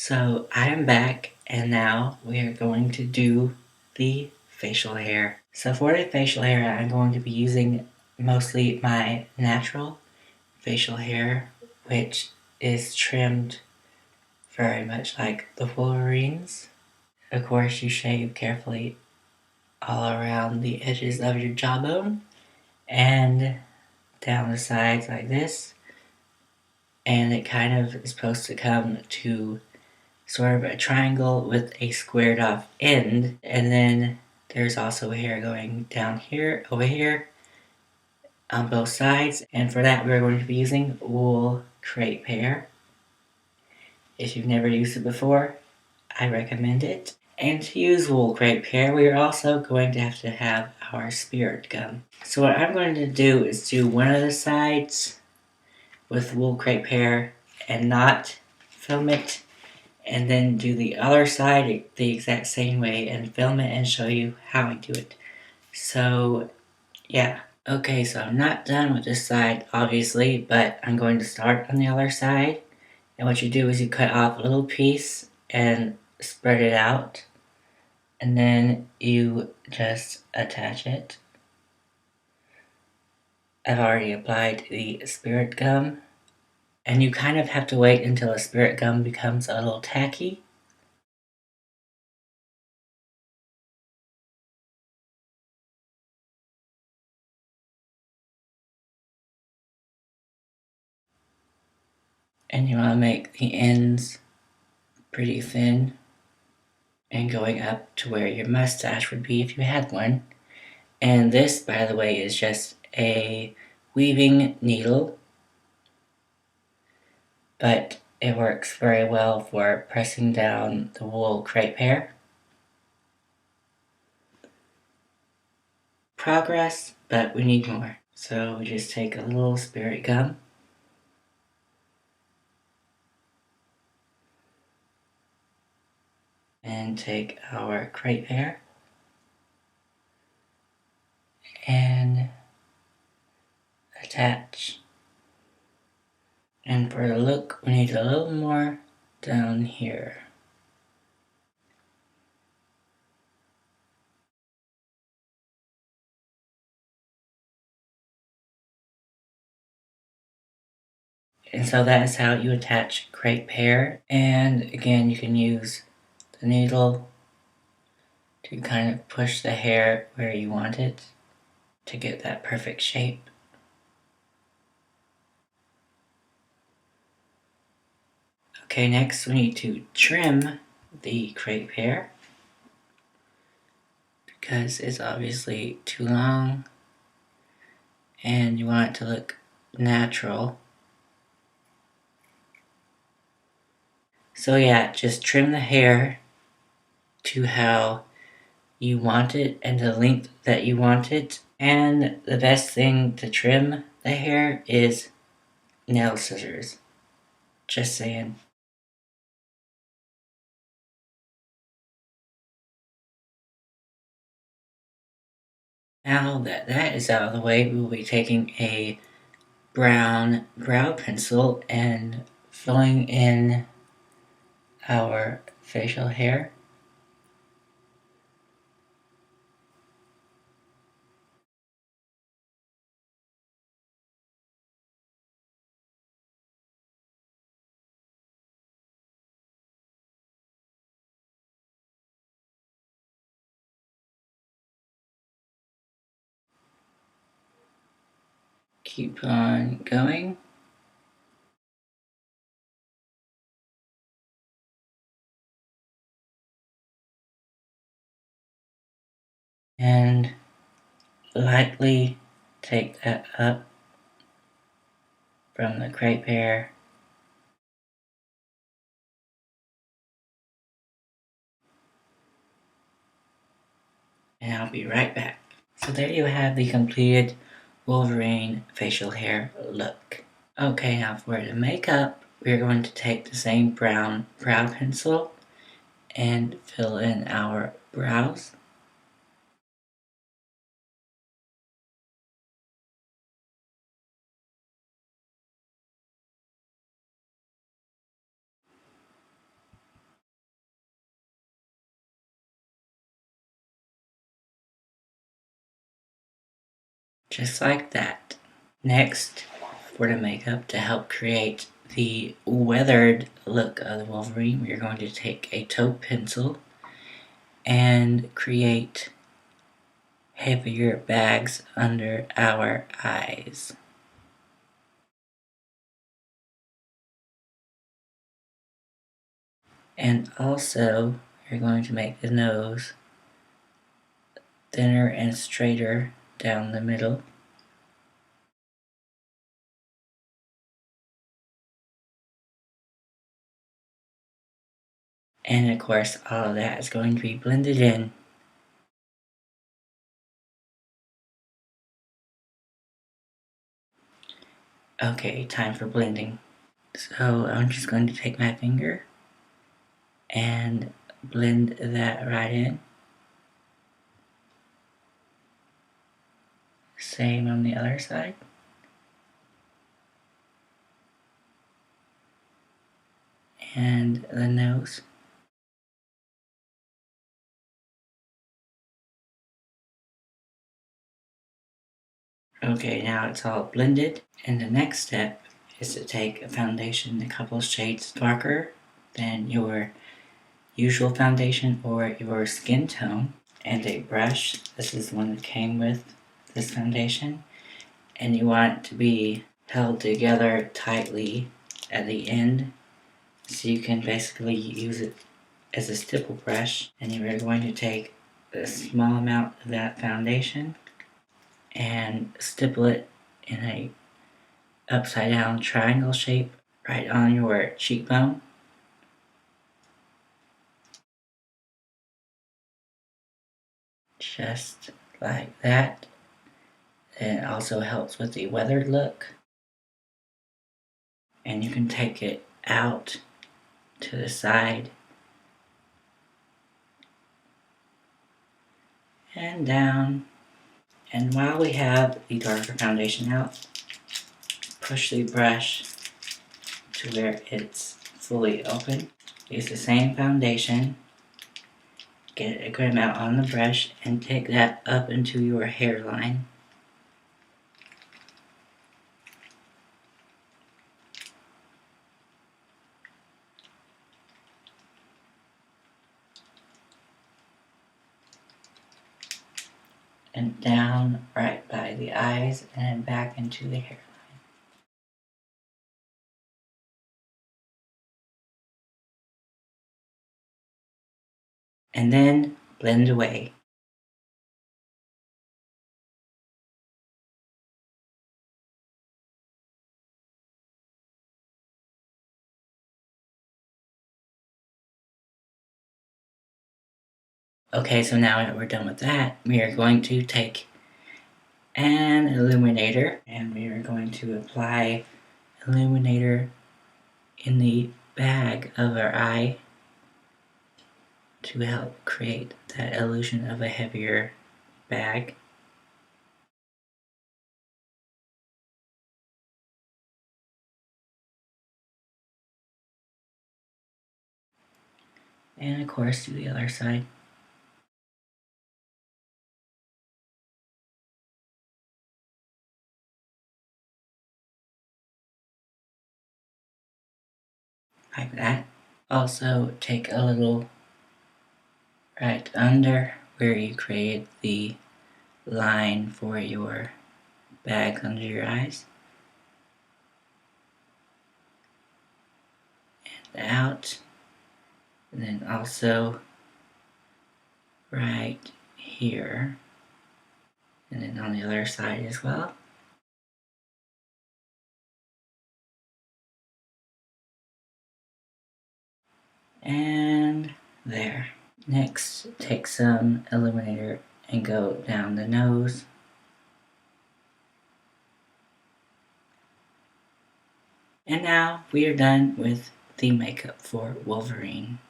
So I am back, and now we are going to do the facial hair. So for the facial hair, I'm going to be using mostly my natural facial hair, which is trimmed very much like the Wolverines. Of course, you shave carefully all around the edges of your jawbone and down the sides like this, and it kind of is supposed to come to sort of a triangle with a squared off end, and then there's also hair going down here, over here, on both sides, and for that we're going to be using wool crepe hair. If you've never used it before, I recommend it. And to use wool crepe hair, we are also going to have our spirit gum. So what I'm going to do is do one of the sides with wool crepe hair and not film it, and then do the other side the exact same way and film it and show you how I do it. So, yeah. Okay, so I'm not done with this side, obviously, but I'm going to start on the other side. And what you do is you cut off a little piece and spread it out, and then you just attach it. I've already applied the spirit gum, and you kind of have to wait until the spirit gum becomes a little tacky. And you want to make the ends pretty thin and going up to where your mustache would be if you had one. And this, by the way, is just a weaving needle, but it works very well for pressing down the wool crepe hair. Progress, but we need more. So we just take a little spirit gum and take our crepe hair and attach. And for the look, we need a little more down here. And so that is how you attach crepe hair. And again, you can use the needle to kind of push the hair where you want it to get that perfect shape. Okay, next we need to trim the crepe hair because it's obviously too long and you want it to look natural. So yeah, just trim the hair to how you want it and the length that you want it. And the best thing to trim the hair is nail scissors. Just saying. Now that that is out of the way, we will be taking a brown brow pencil and filling in our facial hair. Keep on going. And lightly take that up from the crepe hair. And I'll be right back. So there you have the completed Wolverine facial hair look. Okay, now for the makeup, we're going to take the same brown brow pencil and fill in our brows. Just like that. Next, for the makeup, to help create the weathered look of the Wolverine, we are going to take a taupe pencil and create heavier bags under our eyes. And also, you're going to make the nose thinner and straighter down the middle. And of course, all of that is going to be blended in. Okay, time for blending. So I'm just going to take my finger and blend that right in. Same on the other side. And the nose. Okay, now it's all blended. And the next step is to take a foundation a couple shades darker than your usual foundation or your skin tone, and a brush. This is the one that came with this foundation. And you want it to be held together tightly at the end, so you can basically use it as a stipple brush. And you are going to take a small amount of that foundation and stipple it in a upside down triangle shape right on your cheekbone. Just like that. And it also helps with the weathered look. And you can take it out to the side and down. And while we have the darker foundation out, push the brush to where it's fully open. Use the same foundation, get a good amount on the brush, and take that up into your hairline. And down right by the eyes and back into the hairline. And then blend away. Okay, so now that we're done with that, we are going to take an illuminator and we are going to apply illuminator in the bag of our eye to help create that illusion of a heavier bag. And of course, do the other side. Like that. Also, take a little right under where you created the line for your bag under your eyes. And out. And then also right here. And then on the other side as well. And there. Next, take some illuminator and go down the nose. And now we are done with the makeup for Wolverine.